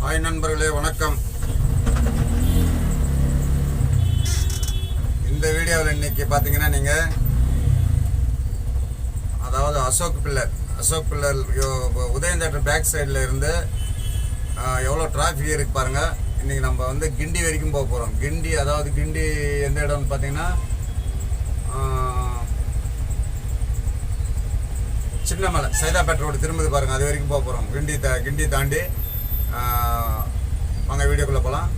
Hi நண்பர்களே, வணக்கம். இந்த வீடியோவில் இன்னைக்கு பார்த்தீங்கன்னா நீங்கள் அதாவது அசோக் பில்லர் உதயம் தேட்டர் பேக் சைடில் இருந்து எவ்வளோ டிராஃபிக் இருக்கு பாருங்கள். இன்றைக்கி நம்ம வந்து கிண்டி வரைக்கும் போக போகிறோம். கிண்டி எந்த இடம்னு பார்த்தீங்கன்னா சின்னமலை சைதாப்பேட்டை ரோடு திரும்புது பாருங்கள். அது வரைக்கும் போக போகிறோம். கிண்டி தாண்டி வாங்க வீடியோக்குள்ளே போகலாம்.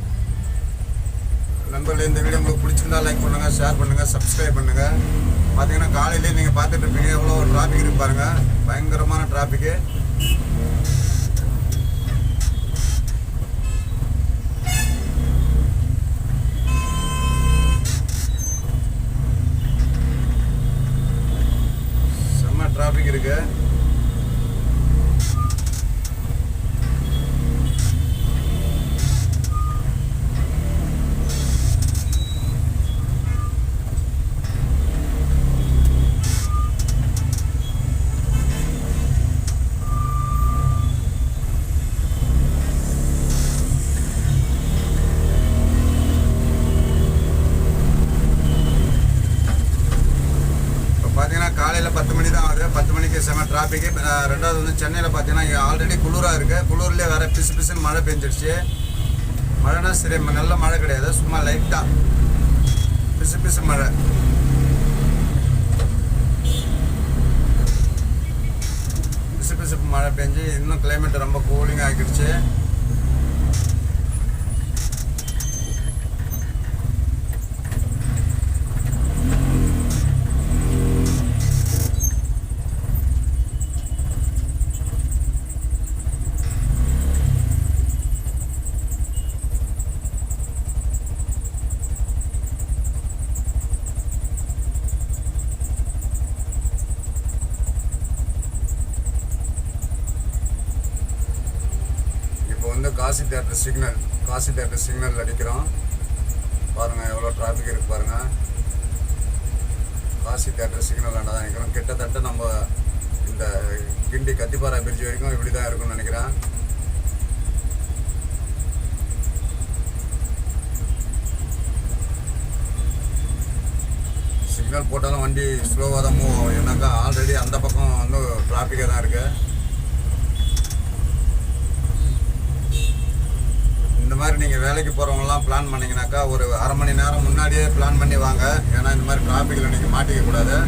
நண்பர்களே, இந்த வீடியோ உங்களுக்கு பிடிச்சிருந்தா லைக் பண்ணுங்கள், ஷேர் பண்ணுங்கள், சப்ஸ்கிரைப் பண்ணுங்கள். பார்த்தீங்கன்னா காலையிலே நீங்கள் பார்த்துட்டு இருப்பீங்க எவ்வளோ டிராஃபிக் இருக்கு பாருங்கள். பயங்கரமான டிராஃபிக்கு. செம்ம டிராஃபிக் இருக்கு. காலையில் 10 மணி தான் ஆகுது. 10 மணிக்கு செம டிராஃபிக்கு. ரெண்டாவது வந்து சென்னையில் பார்த்தீங்கன்னா ஆல்ரெடி குளிராக இருக்குது. குளிர்லேயே வேறு பிசுன்னு மழை பெஞ்சிடுச்சு. மழைனா சரி, நல்ல மழை கிடையாது, சும்மா லைட்டாக பிசு மழை. பிசு மழை பெஞ்சு இன்னும் கிளைமேட் ரொம்ப கூலிங் ஆகிடுச்சு. காசி தேட்டர் சிக்னல் அடிக்கிறோம் பாருங்கள். எவ்வளோ டிராஃபிக் இருக்கு பாருங்கள். காசி தேட்டர் சிக்னல் தான் நினைக்கிறோம். கிட்டத்தட்ட நம்ம இந்த கிண்டி கத்திப்பாரா பிரிட்ஜ் வரைக்கும் இப்படி தான் இருக்கும்னு நினைக்கிறேன். சிக்னல் போட்டாலும் வண்டி ஸ்லோவாக தான் மூவ் ஆகும். ஏன்னாக்கா ஆல்ரெடி அந்த பக்கம் வந்து டிராஃபிக்காக தான் இருக்குது. இந்த மாதிரி நீங்கள் வேலைக்கு போகிறவங்களாம் பிளான் பண்ணிங்கனாக்கா ஒரு அரை மணி நேரம் முன்னாடியே பிளான் பண்ணி வாங்க. ஏன்னா இந்த மாதிரி டிராஃபிக்கில் நீங்கள் மாட்டிக்க கூடாது.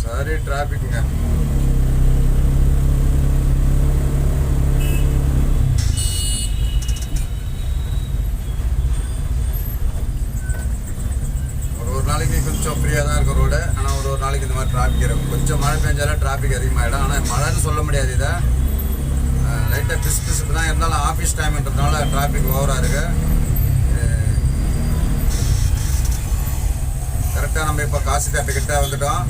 சரி, டிராஃபிக்குங்க. கொஞ்சம் ஃப்ரீயாக தான் இருக்கும் ரோடு. ஆனால் ஒரு நாளைக்கு இந்த மாதிரி டிராஃபிக் இருக்கும். கொஞ்சம் மழை பெஞ்சாலும் டிராஃபிக் அதிகமாகிடும். ஆனால் மழைன்னு சொல்ல முடியாது. இதை லைட்டாக பிசுப்பு தான் இருந்தாலும் ஆஃபீஸ் டைம்ன்றதுனால டிராஃபிக் ஓவராக இருக்குது. கரெக்டாக நம்ம இப்போ காசி தேட்டர் கிட்ட வந்துட்டோம்.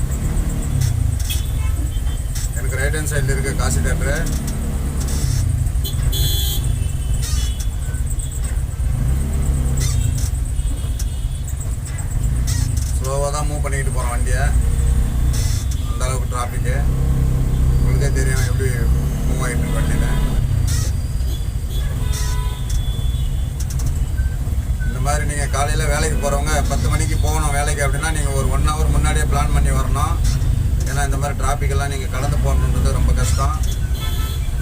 எனக்கு ரைட் ஹேண்ட் சைடில் இருக்குது காசி தேட்டரு. ஸ்லோவாக தான் மூவ் பண்ணிக்கிட்டு போகிறோம் வண்டியை. அந்தளவுக்கு டிராஃபிக்கு. உங்களுக்கே தெரியும் எப்படி மூவ் ஆகிட்டு இருக்கு வண்டியில். இந்த மாதிரி நீங்கள் காலையில் வேலைக்கு போகிறவங்க 10 மணிக்கு போகணும் வேலைக்கு அப்படின்னா நீங்கள் ஒரு 1 hour முன்னாடியே பிளான் பண்ணி வரணும். ஏன்னா இந்த மாதிரி டிராஃபிக்கெல்லாம் நீங்கள் கடந்து போகணுன்றது ரொம்ப கஷ்டம்.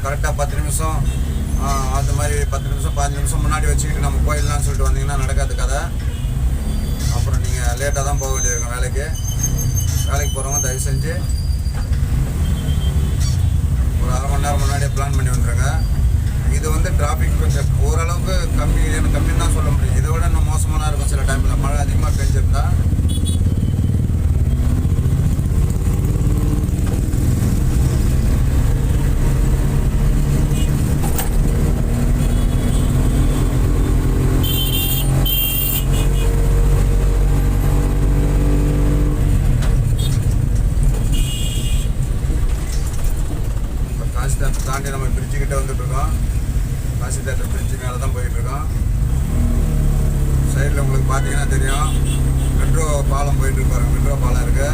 கரெக்டாக 10 நிமிஷம் அந்த மாதிரி 10 நிமிஷம் 15 நிமிஷம் முன்னாடி வச்சுக்கிட்டு நம்ம போயிடலான்னு சொல்லிட்டு வந்தீங்கன்னா நடக்காது கதை. அப்புறம் நீங்கள் லேட்டாக தான் போக வேண்டியது இருக்கும் வேலைக்கு போகிறவங்க தயவு செஞ்சு ஒரு அரை மணி நேரம் முன்னாடியே பிளான் பண்ணி வந்துடுங்க. இது வந்து டிராஃபிக் கொஞ்சம் ஓரளவுக்கு கம்மின்னு தான் சொல்ல முடியும். இதை விட இன்னும் மோசமான இருக்கும் சில டைமில் மழை அதிகமாக பெஞ்சிருந்தா. தாண்டி நம்ம பிரிட்ஜு கிட்ட வந்துட்டு இருக்கோம். காசி தேட்டர் பிரிட்ஜு மேலே தான் போயிட்டு இருக்கோம். பார்த்தீங்கன்னா தெரியும், மெட்ரோ பாலம் போயிட்டு பாருங்க, மெட்ரோ பாலம் இருக்கு.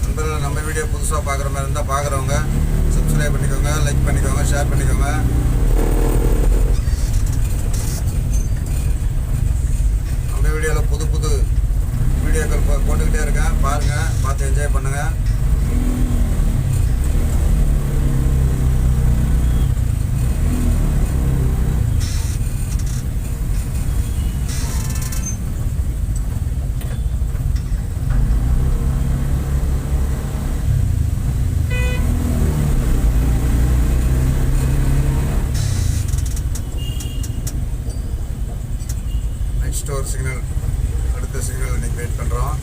நண்பர்கள், நம்ம வீடியோ புதுசாக பார்க்குற மாதிரி இருந்தால் பார்க்குறவங்க சப்ஸ்கிரைப் பண்ணிக்கோங்க, லைக் பண்ணிக்கோங்க, ஷேர் பண்ணிக்கோங்க. நம்ம வீடியோவில் புது புது வீடியோக்கள் போட்டுக்கிட்டே இருக்கேன், பாருங்கள், பார்த்து என்ஜாய் பண்ணுங்கள். நெக்ஸ்ட் ஒரு சிக்னல், அடுத்த சிக்னல் இன்னைக்கு வெயிட் பண்ணுறோம்.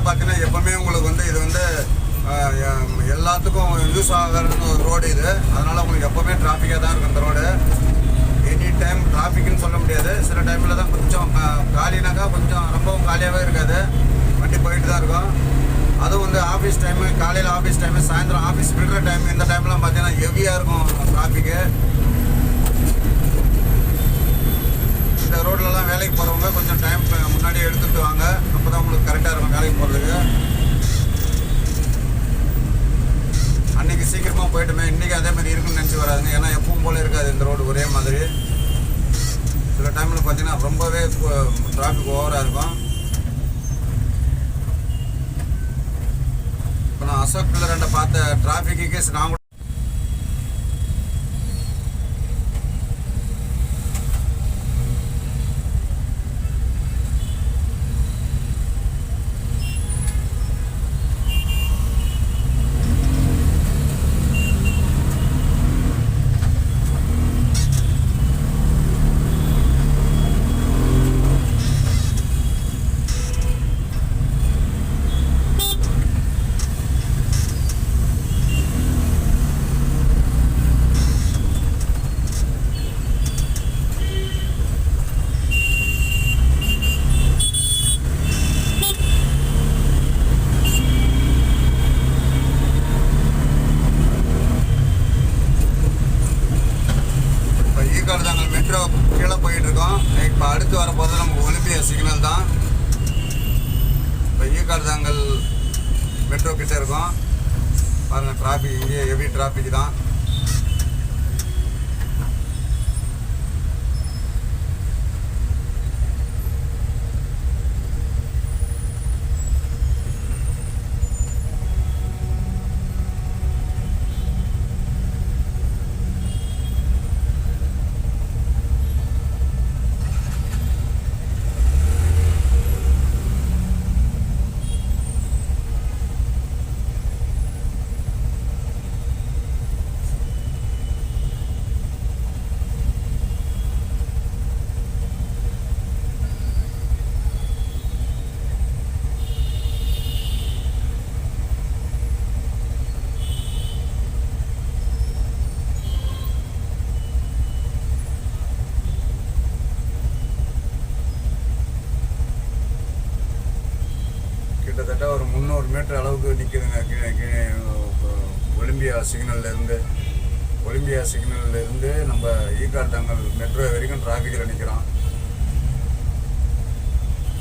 பார்த்தீங்கன்னா எப்பவுமே உங்களுக்கு வந்து இது வந்து எல்லாத்துக்கும் யூஸ் ஆகிற ஒரு ரோடு இது. அதனால் உங்களுக்கு எப்போவுமே டிராஃபிக்காக தான் இருக்கும் இந்த ரோடு. எனி டைம் டிராஃபிக்னு சொல்ல முடியாது, சில டைமில் தான் கொஞ்சம் காலினாக்கா கொஞ்சம் ரொம்பவும் காலியாகவே இருக்காது, வண்டி போயிட்டு தான் இருக்கும். அதுவும் வந்து ஆஃபீஸ் டைமு, காலையில் ஆஃபீஸ் டைமு, சாயந்தரம் ஆஃபீஸ் விடுற டைம், இந்த டைம்லாம் பார்த்தீங்கன்னா ஹெவியாக இருக்கும் டிராஃபிக்கு. இந்த ரோட்லலாம் வேலைக்கு போகிறவங்க கொஞ்சம் டைம் முன்னாடியே எடுத்துகிட்டு வாங்க, அப்போ தான் உங்களுக்கு கரெக்டாக இருக்கும் வேலைக்கு போகிறதுக்கு. அன்றைக்கி சீக்கிரமாக போய்ட்டுமே இன்றைக்கி அதே மாதிரி இருக்குன்னு நினச்சி வராதுங்க, ஏன்னா எப்பவும் போல் இருக்காது இந்த ரோடு ஒரே மாதிரி. சில டைமில் பார்த்தீங்கன்னா ரொம்பவே டிராஃபிக் ஓவராக இருக்கும். இப்போ நான் அசோக் பில்லர் பார்த்த டிராஃபிக்கு நான் மெட்ரோ கீழே போயிட்டு இருக்கோம். இப்போ அடுத்து வரப்போது நமக்கு ஒலிம்பியா சிக்னல் தான். இப்போ ஈக்காடுதாங்கல் மெட்ரோ கிட்டே இருக்கோம். பாருங்கள், டிராஃபிக் இங்கே ஹெவி டிராஃபிக் தான். கிட்டத்தட்ட ஒரு 300 மீட்டர் அளவுக்கு நிற்குதுங்க. ஒலிம்பியா சிக்னல்ல இருந்து நம்ம ஈக்காட்டாங்கல் மெட்ரோ வரைக்கும் டிராஃபிக்கில் நிற்கிறோம்.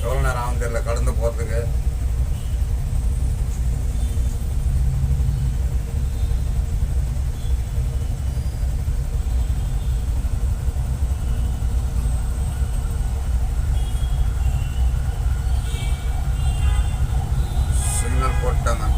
எவ்வளோ நேரம் ஆகும் தெரியல கடந்து போகிறதுக்கு. சிக்னல் போட்டாங்க.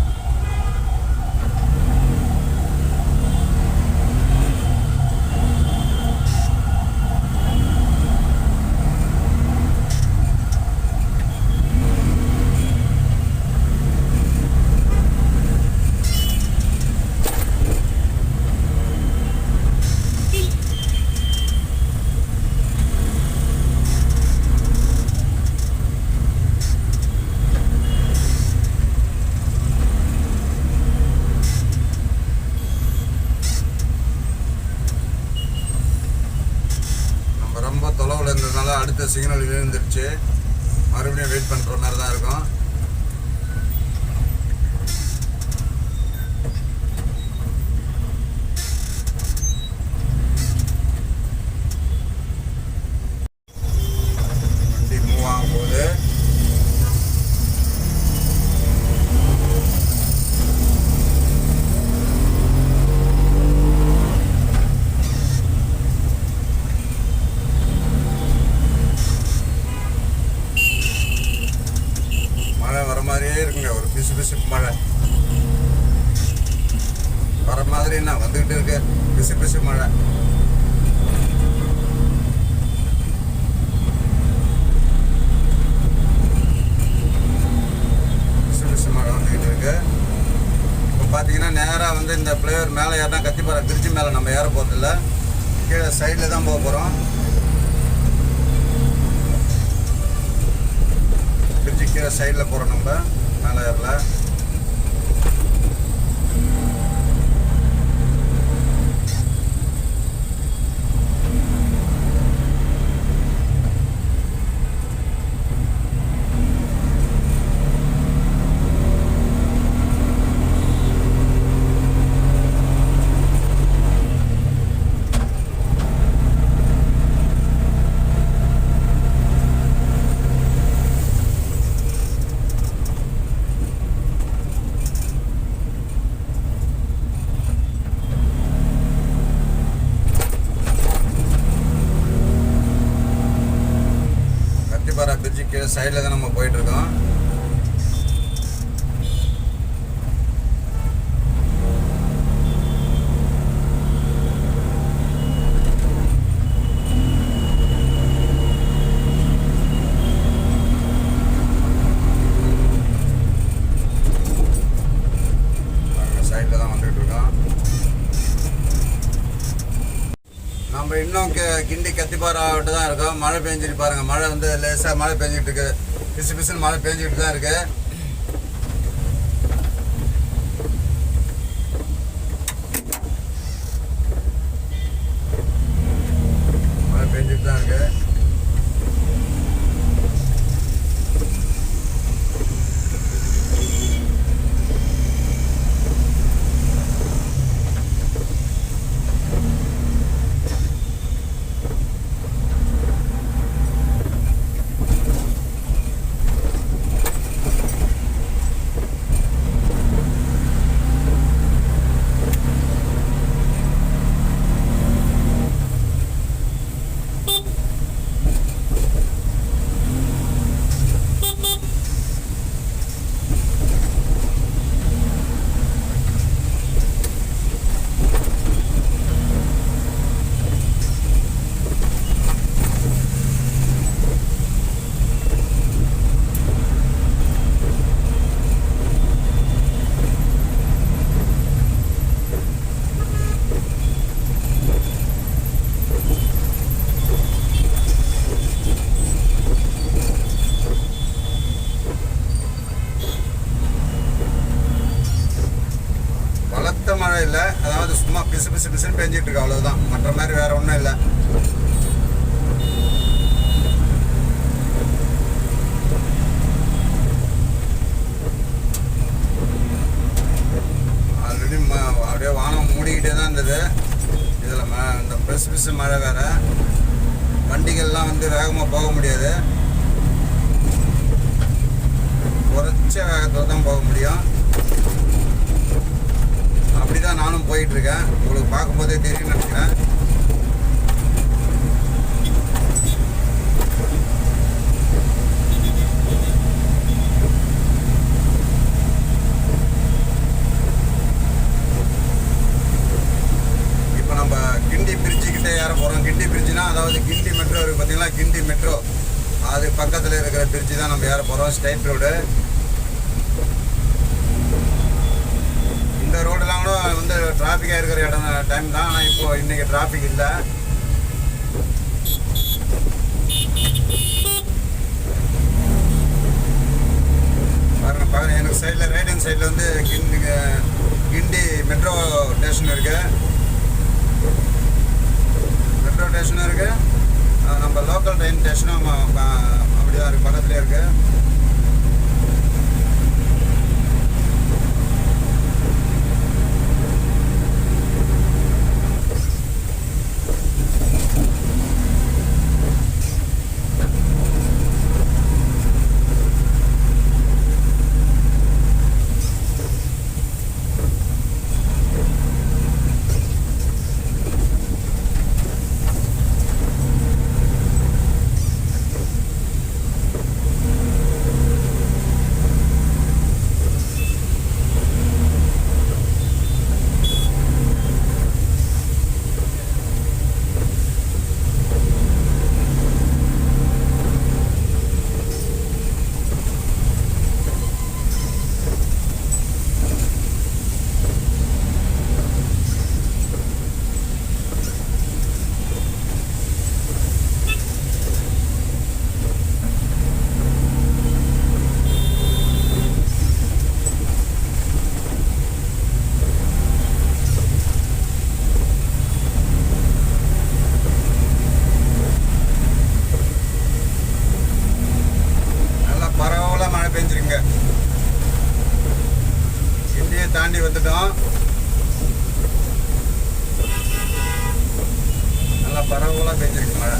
ரொம்ப தொலைவில் இருந்ததுனால அடுத்த சிக்னல் விழுந்துருச்சு. மறுபடியும் வெயிட் பண்ணுற மாதிரி தான் இருக்கும். வண்டி மூவ் ஆகும் போது மாதிரியே இருக்குங்க. ஒரு பிசு மழை வர மாதிரி என்ன வந்துகிட்டு இருக்கு. பிசு மழை. பிசு மழை வந்துகிட்டு இருக்கு. இப்போ பார்த்தீங்கன்னா நேராக வந்து இந்த ஃப்ளைஓவர் மேலே ஏறினா கத்திப்பாறை திருச்சி மேலே நம்ம ஏற போகிறதில்ல. கீழே சைடில் தான் போக போகிறோம். கீழே சைடில் போகிறோம். நம்ம மேலே ஏறல. பிரிட்ஜுக்கு சைடில் தான் நம்ம போயிட்டுருக்கோம். சைடில் தான் வந்துகிட்டு இருக்கோம். நம்ம இன்னும் கிண்டி கத்திப்பாறாவிட்டு தான் இருக்கோம். மழை பெஞ்சிட்டு பாருங்கள். மழை வந்து லேசாக மழை பெஞ்சிட்டு இருக்கு. பிசுன்னு மழை பெஞ்சிட்டு தான் இருக்கு. மழை பெஞ்சிட்டு தான் இருக்கு. மழை இல்லை, அதாவது சும்மா பிசுன்னு பெஞ்சிட்டு இருக்கு, அவ்வளவுதான். மற்ற மாதிரி வேற ஒன்றும் இல்லை. ப்ளஸ் மழை வேறு, வண்டிகள்லாம் வந்து வேகமாக போக முடியாது, குறைச்ச வேகத்தில் தான் போக முடியும். அப்படி தான் நானும் போயிட்டுருக்கேன். உங்களுக்கு பார்க்கும்போதே தெரியும்னு நினைக்கிறேன். இப்போ நம்ம கிண்டி பிரிட்ஜுக்கிட்டே ஏற போகிறோம். கிண்டி பிரிட்ஜுனா அதாவது கிண்டி மெட்ரோ இருக்குது பார்த்தீங்களா, கிண்டி மெட்ரோ அது பக்கத்தில் இருக்கிற பிரிட்ஜு தான் நம்ம ஏற போகிறோம். Straight road. இந்த ரோடெல்லாம் கூட வந்து டிராஃபிக்காக இருக்கிற இடம் டைம் தான். ஆனால் இப்போது இன்றைக்கி டிராஃபிக் இல்லை. பாருங்கள் எனக்கு சைடில் ரைட் ஹேண்ட் சைடில் வந்து கிண்டி மெட்ரோ ஸ்டேஷன் இருக்குது. மெட்ரோ ஸ்டேஷனும் இருக்குது, நம்ம லோக்கல் ட்ரெயின் ஸ்டேஷனும் அப்படி தான் இருக்குது, பக்கத்துலேயே இருக்குது. இந்தியை தாண்டி வந்துட்டோம். நல்லா பரவலாக பெஞ்சிருக்கு மழை.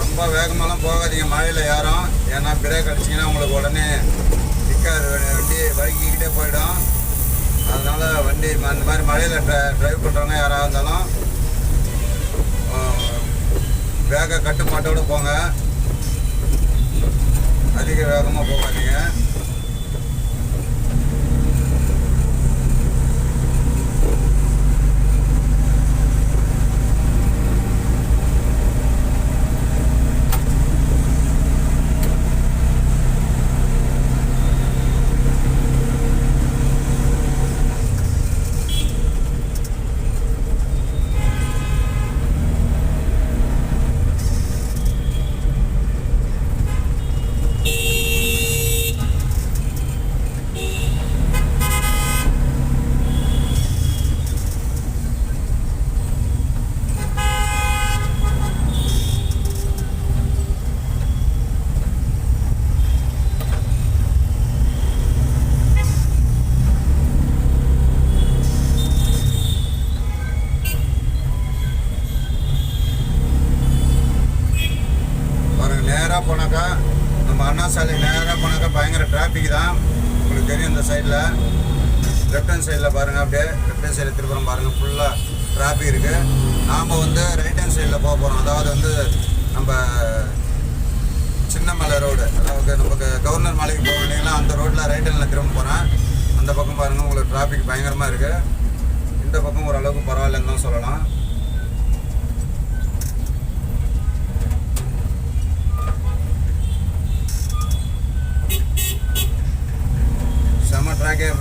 ரொம்ப வேகமாலாம் போகாதீங்க மழையில் யாரும், ஏன்னா பிரேக் அடிச்சிங்கன்னா உங்களுக்கு உடனே நிற்காது, வண்டி வழுக்கிக்கிட்டே போயிடும். அதனால் வண்டி அந்த மாதிரி மழையில் ட்ரைவ் பண்ணுறவங்க யாராக இருந்தாலும் வேக கட்டுப்பாட்டோடு போங்க, அதிக வேகமாக போகாதீங்க. நேராக போனாக்கா நம்ம அண்ணா சாலை நேராக போனாக்கா பயங்கர டிராஃபிக் தான், உங்களுக்கு தெரியும். இந்த சைடில் லெஃப்ட் ஹேண்ட் சைடில் பாருங்கள், அப்படியே லெஃப்ட் ஹேண்ட் சைடில் திருப்புறம் பாருங்கள், ஃபுல்லாக டிராஃபிக் இருக்குது. நாம் வந்து ரைட் ஹேண்ட் சைடில் போக போகிறோம், அதாவது வந்து நம்ம சின்னமலை ரோடு, அதாவது நமக்கு கவர்னர் மலைக்கு போக இல்லைங்களா, அந்த ரோட்டில் ரைட் ஹேண்டில் திரும்ப போகிறேன். அந்த பக்கம் பாருங்கள், உங்களுக்கு டிராஃபிக் பயங்கரமாக இருக்குது. இந்த பக்கம் ஓரளவுக்கு பரவாயில்லன்னு தான் சொல்லலாம்.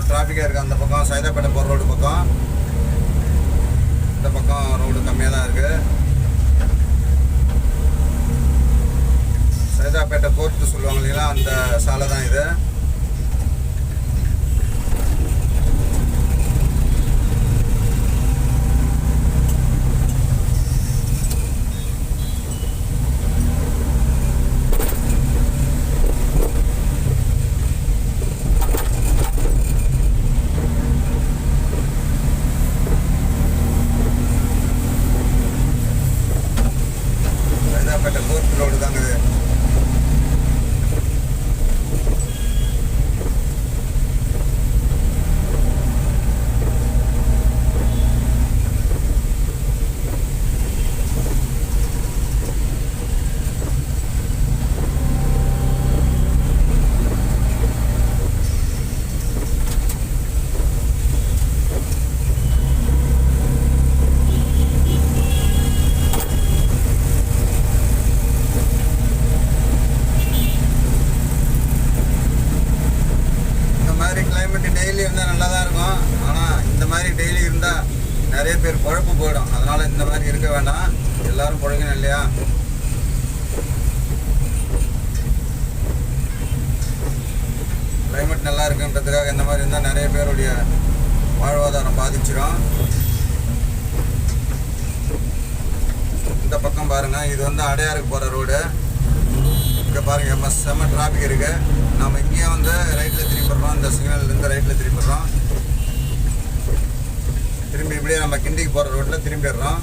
டிராஃபிக்காக இருக்குது அந்த பக்கம். சைதாப்பேட்டை போகிற ரோடு பக்கம், இந்த பக்கம் ரோடு கம்மியாக தான் இருக்குது. சைதாப்பேட்டை கோர்ட்டு சொல்லுவாங்க இல்லைங்களா, அந்த சாலை தான் இது. நிறைய பேர் குழப்பு போயிடும். அதனால் இந்த மாதிரி இருக்க வேண்டாம், எல்லோரும் பழகணும் இல்லையா. கிளைமேட் நல்லா இருக்குன்றதுக்காக இந்த மாதிரி இருந்தால் நிறைய பேருடைய வாழ்வாதாரம் பாதிச்சிடும். இந்த பக்கம் பாருங்கள், இது வந்து அடையாருக்கு போகிற ரோடு. இங்கே பாருங்கள் செம்ம டிராஃபிக் இருக்குது. நம்ம இங்கேயும் வந்து ரைட்டில் திரும்பிடுறோம், இந்த சிக்னல்லேருந்து ரைட்டில் திரும்பிடுறோம். திரும்பி இப்படியே நம்ம கிண்டிக்கு போகிற ரோட்டில் திரும்பிடுறோம்.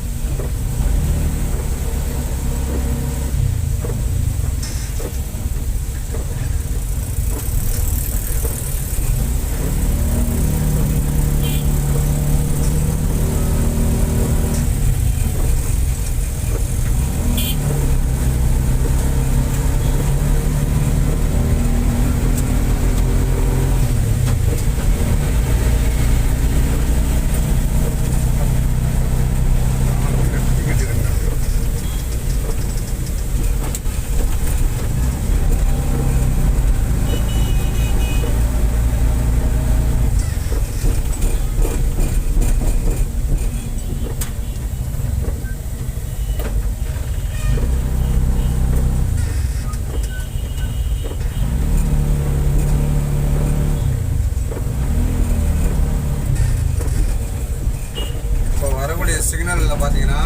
சிக்னலில் பார்த்தீங்கன்னா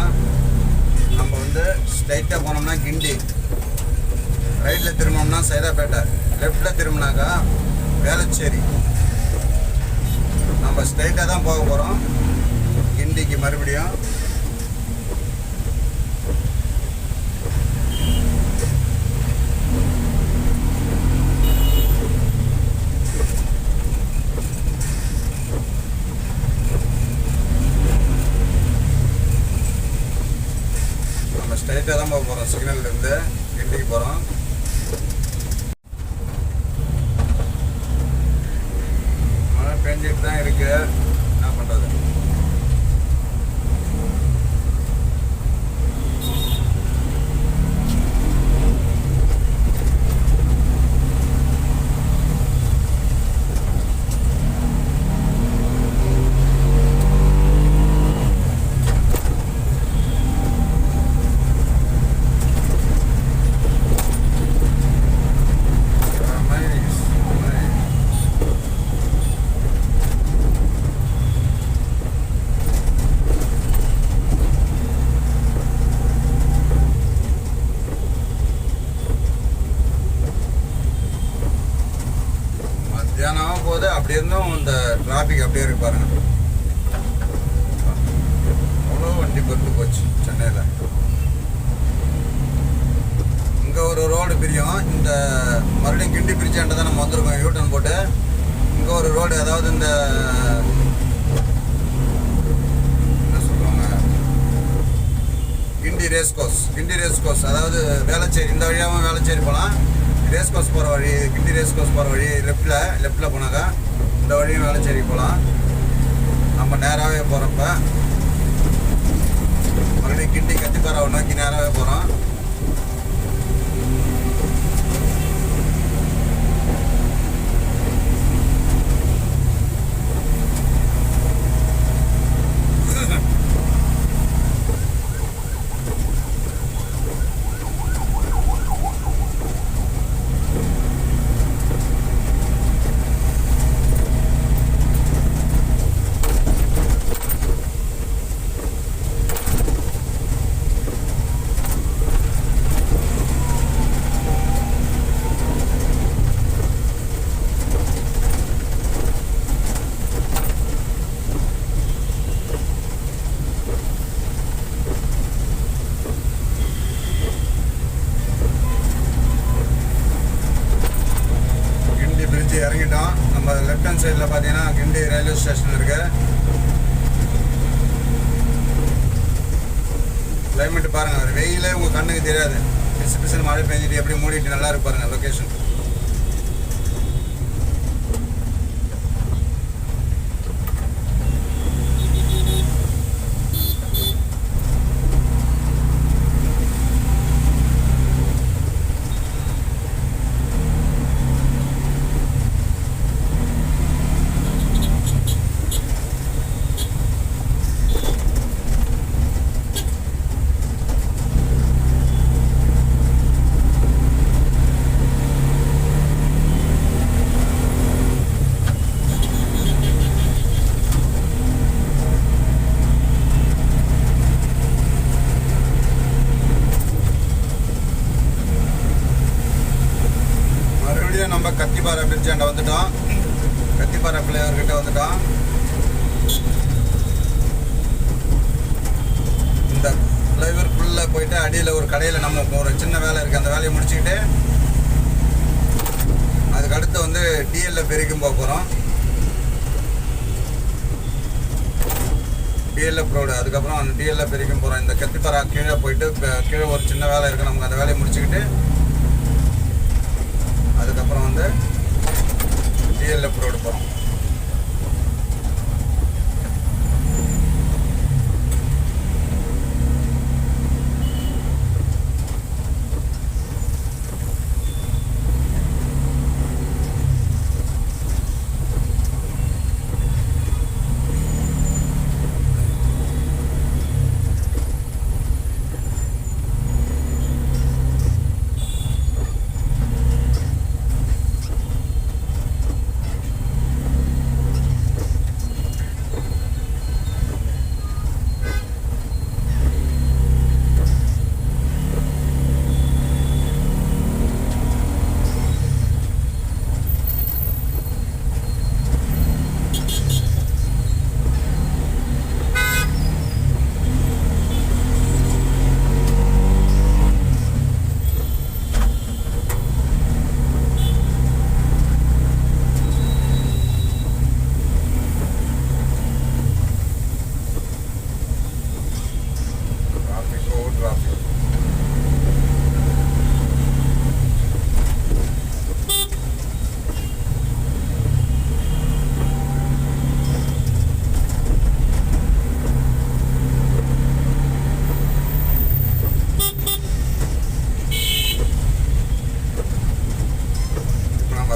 நம்ம வந்து ஸ்ட்ரைட்டாக போனோம்னா கிண்டி, ரைட்டில் திரும்பினோம்னா சைதாப்பேட்டை, லெஃப்டில் திரும்பினாக்கா வேளச்சேரி. நம்ம ஸ்ட்ரைட்டாக தான் போக போகிறோம் கிண்டிக்கு. மறுபடியும் ஸ்ட்ரைட்டாக தான் போக போகிறோம், சிக்னல்லேருந்து கிண்டிக்கு போகிறோம். மழை பெஞ்சிட்டு தான் இருக்குது, என்ன பண்ணுறது. மத்தியானம் போது அப்படி இருந்தும் இந்த டிராஃபிக் அப்படியே இருக்கு பாருங்க. அவ்வளோ வண்டி பெருத்து போச்சு சென்னையில். இங்கே ஒரு ரோடு பிரியும், இந்த மறுபடியும் கிண்டி பிரிச்சாண்ட தான் நம்ம வந்திருக்கோம் யூட்டன் போட்டு. இங்கே ஒரு ரோடு, அதாவது இந்த என்ன சொல்லுவாங்க, கிண்டி ரேஸ் கோர்ஸ், அதாவது வேளச்சேரி. இந்த வழியாகவும் வேளச்சேரி போகலாம். ரேஸ் கோர்ஸ் போகிற வழி, கிண்டி ரேஸ் கோர்ஸ் போகிற வழி லெஃப்டில் போனாக்கா இந்த வழியும் வேளச்சேரிக்கு போகலாம். நம்ம நேராகவே போகிறப்ப மறுபடியும் கிண்டி கத்திப்பாராவை நோக்கி நேராகவே போகிறோம். இறங்கிட்டோம். நம்ம லெஃப்ட் ஹேண்ட் சைடில் பார்த்தீங்கன்னா கிண்டி ரயில்வே ஸ்டேஷன் இருக்கு. கிளைமேட் பாருங்க, ஒரு வெயிலே உங்கள் கண்ணுக்கு தெரியாது. பிசு பிசுன்னு மழை பெஞ்சிட்டு எப்படி மூடிட்டு நல்லா இருக்கு பாருங்க லொக்கேஷன். கத்திப்பாறை பிரிட்ஜாண்ட வந்துட்டோம். கத்திப்பாறை ஃப்ளைஓவர்கிட்ட வந்துட்டோம். இந்த ஃப்ளைஓவருக்குள்ளே போயிட்டு அடியில் ஒரு கடையில் நம்ம ஒரு சின்ன வேலை இருக்குது. அந்த வேலையை முடிச்சுக்கிட்டு அதுக்கடுத்து வந்து டிஎல்எஃப் வரைக்கும் போக போகிறோம். டிஎல்எஃப் ரோடு, அதுக்கப்புறம் அந்த டிஎல்எஃப் வரைக்கும் போகிறோம். இந்த கத்திப்பாறை கீழே போயிட்டு கீழே ஒரு சின்ன வேலை இருக்குது நமக்கு. அந்த வேலையை முடிச்சுக்கிட்டு அதுக்கப்புறம் வந்து டிஎல்எஃப் ரோடு போகிறோம்.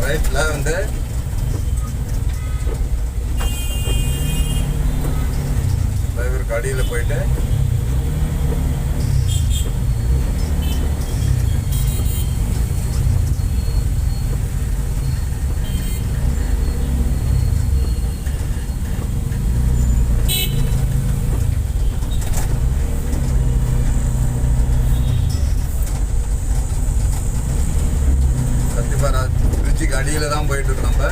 ரைட்டில் வந்து டிரைவருக்கு அடியில் போயிட்டு கத்திப்பாறை பிரிட்ஜுக்கு அடியில் தான் போயிட்டுருக்கு நம்ம.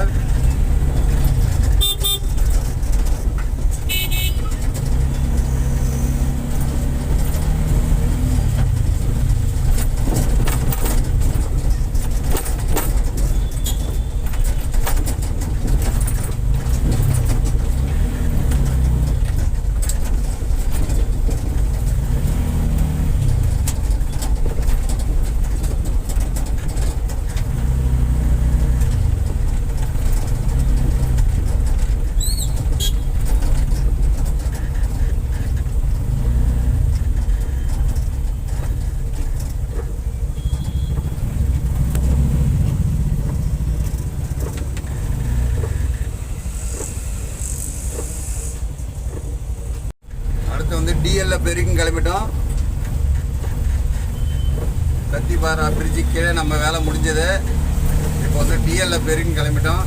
வந்து டிஎல்எஃப் வரைக்கும் கிளம்பிட்டோம். கத்திப்பாறை பிரிட்ஜு கீழே நம்ம வேலை முடிஞ்சது. இப்போ வந்து டிஎல்எஃப் வரைக்கும் கிளம்பிட்டோம்.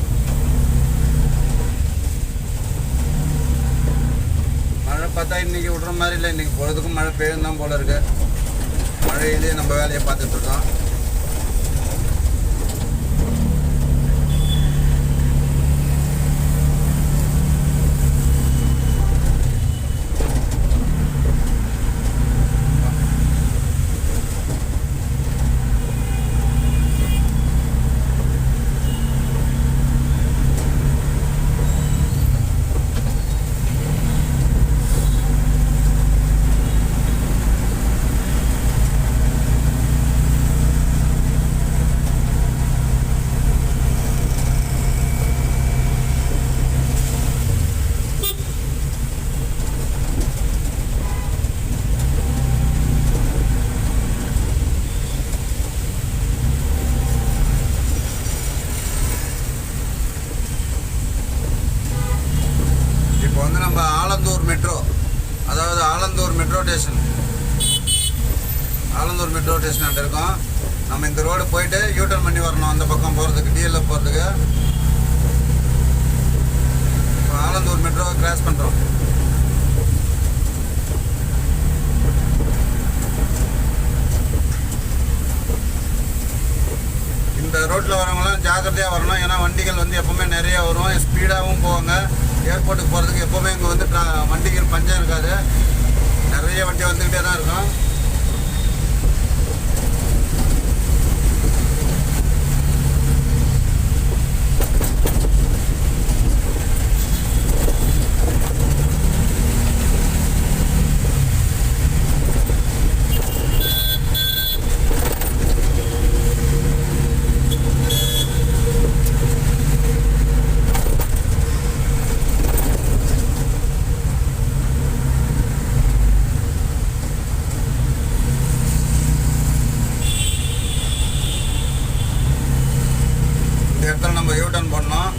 மழை பார்த்தா இன்றைக்கி விடுற மாதிரி இல்லை. இன்றைக்கி பொழுதுக்கும் மழை பெய்யும் தான் போல இருக்கு. மழையிலே நம்ம வேலையை பார்த்துட்ருக்கோம். ஆலந்தூர் மெட்ரோ, அதாவது Alandur metro station, Alandur metro station அங்கே இருக்கோம். நம்ம இந்த ரோடு போயிட்டு யூட்டர்ன் பண்ணி வரணும் அந்த பக்கம் போகிறதுக்கு, டிஎல்எஃப் போகிறதுக்கு. ஆலந்தூர் மெட்ரோவை கிராஸ் பண்ணுறோம். இந்த ரோட்டில் வரவங்களாம் ஜாக்கிரதையாக வரணும். ஏன்னா வண்டிகள் வந்து எப்போவுமே நிறைய வரும், ஸ்பீடாகவும் போவாங்க. ஏர்போர்ட்டுக்கு போகிறதுக்கு எப்போவுமே இங்கே வந்து வண்டிகள் பஞ்சம் இருக்காது, நிறைய வண்டி வந்துக்கிட்டே தான் இருக்கும். இந்த இடத்துல நம்ம யூ-டர்ன் பண்ணோம்.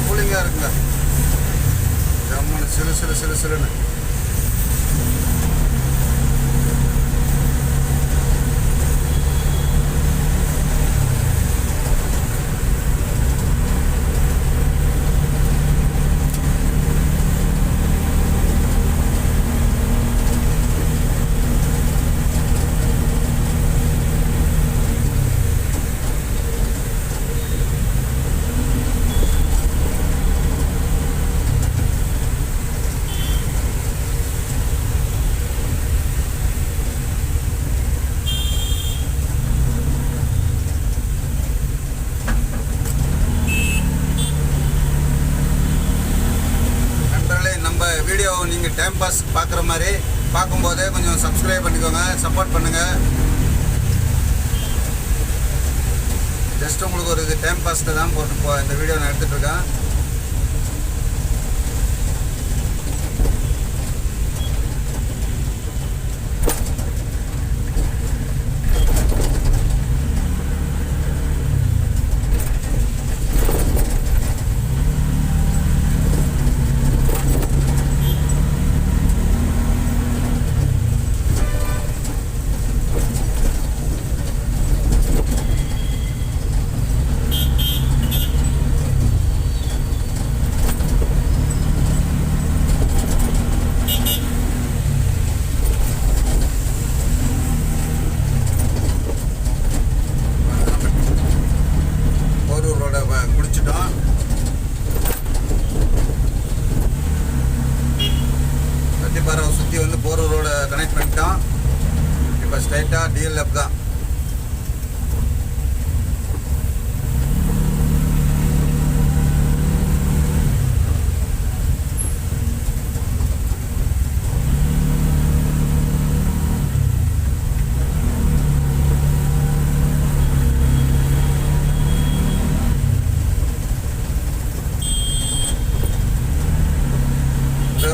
கூலிங்காக இருக்குங்க, ஜம்முன்னு சிலுன்னு. வீடியோ நீங்கள் டைம் பாஸ் பார்க்குற மாதிரி பார்க்கும்போதே கொஞ்சம் சப்ஸ்கிரைப் பண்ணிக்கோங்க, சப்போர்ட் பண்ணுங்கள். ஜஸ்ட் உங்களுக்கு ஒரு இது டைம் பாஸ்க்கு தான் போட்டு இந்த வீடியோ நான் எடுத்துகிட்ருக்கேன். குடிச்சிட்டோம். கத்திப்பாறை சுற்றி வந்து போரூர் ரோட கனெக்ட் பண்ணிட்டோம். இப்போ ஸ்ட்ரைட்டாக டிஎல்எஃப் தான்.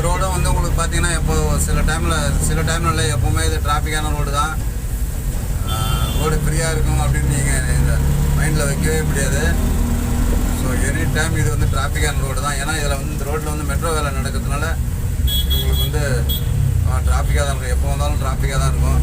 ரோடும் வந்து உங்களுக்கு பார்த்தீங்கன்னா இப்போ சில டைமில் இல்லை, எப்போவுமே இது டிராஃபிக்கான ரோடு தான். ரோடு ஃப்ரீயாக இருக்கும் அப்படின்னு நீங்கள் இந்த மைண்டில் வைக்கவே முடியாது. ஸோ எனி டைம் இது வந்து டிராஃபிக்கான ரோடு தான். ஏன்னா இதில் வந்து இந்த ரோட்டில் வந்து மெட்ரோ வேலை நடக்கிறதுனால உங்களுக்கு வந்து டிராஃபிக்காக தான் இருக்கும், எப்போ வந்தாலும் டிராஃபிக்காக தான் இருக்கும்.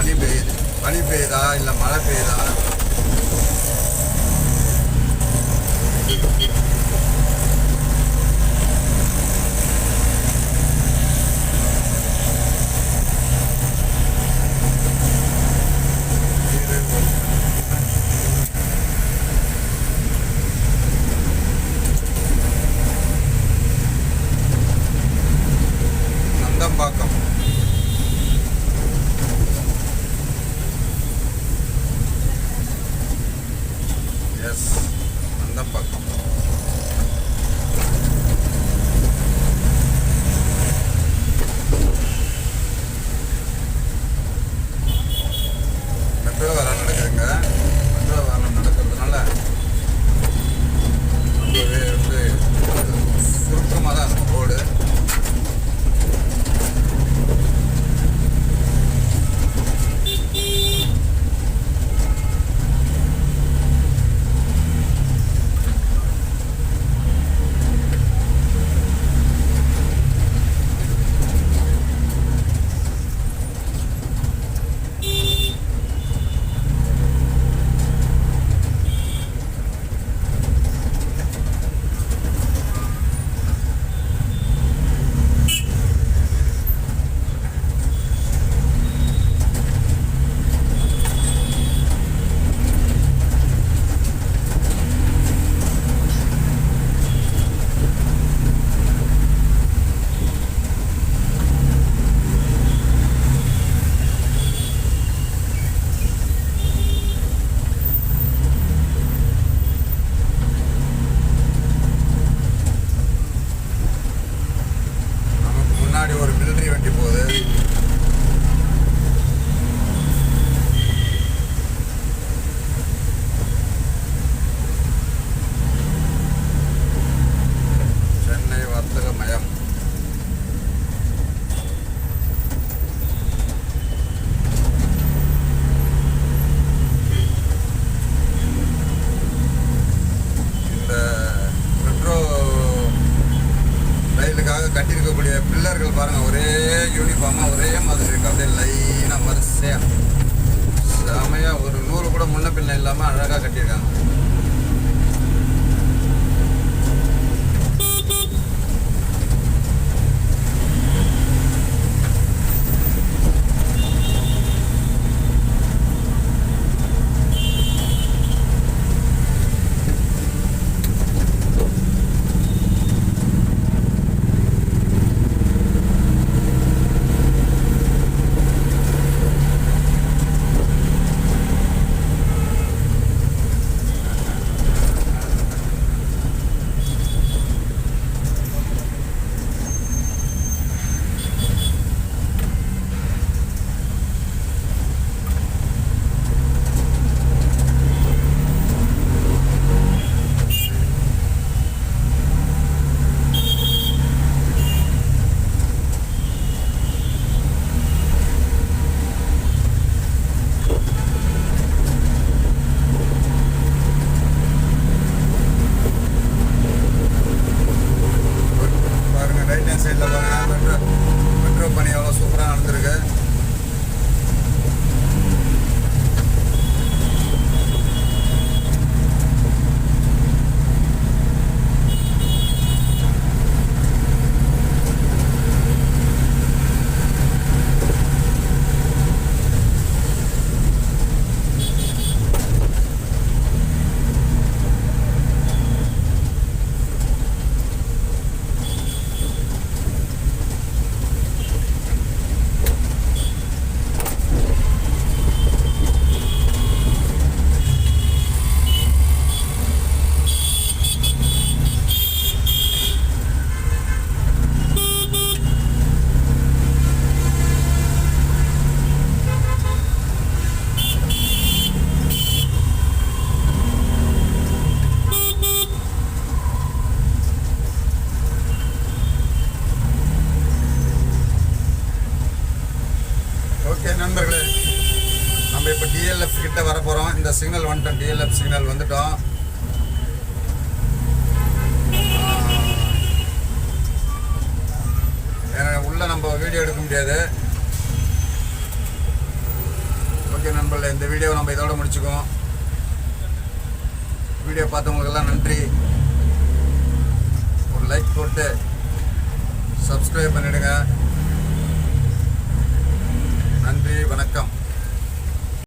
பனி பெய்யுது. பனி பெய்யுதா இல்லை மழை பெய்யுதா? நந்தம்பாக்கம். எஸ், நந்தம்பாக்கம். மெட்ரோ வேலை நடக்குதுங்க. மெட்ரோ வேலை நடக்கிறதுனால ரொம்பவே சுருக்கமாக தான் இருக்கும் ரோடு. முன்னாடி ஒரு மிலிட்ரி வண்டி போகுது. சென்னை வர்த்தக மயம். இந்த மெட்ரோ ரயிலுக்காக கட்டியிருக்கக்கூடிய பில்லர்கள் பாருங்கள், ஒரே யூனிஃபார்மாக ஒரே மாதிரி இருக்குது. அப்படியே லைனாக வரிசையாக செமையாக ஒரு நூறு கூட முன்ன பின்ன இல்லாமல் அழகாக கட்டியிருக்காங்க. சைடில் பாருங்கள், மெட்ரோ பணி எவ்வளோ சூப்பராக நடந்திருக்கு. ஓகே நண்பர்களே, நம்ம இப்போ டிஎல்எஃப் கிட்ட வர போகிறோம். இந்த சிக்னல் வந்துட்டோம், டிஎல்எஃப் சிக்னல் வந்துட்டோம். ஏன்னா உள்ளே நம்ம வீடியோ எடுக்க முடியாது. ஓகே நண்பர்களே, இந்த வீடியோவை நம்ம இதோட முடிச்சுக்குவோம். வீடியோ பார்த்தவங்களுக்கெல்லாம் நன்றி. ஒரு லைக் போட்டு சப்ஸ்கிரைப் பண்ணிடுங்க. நன்றி, வணக்கம்.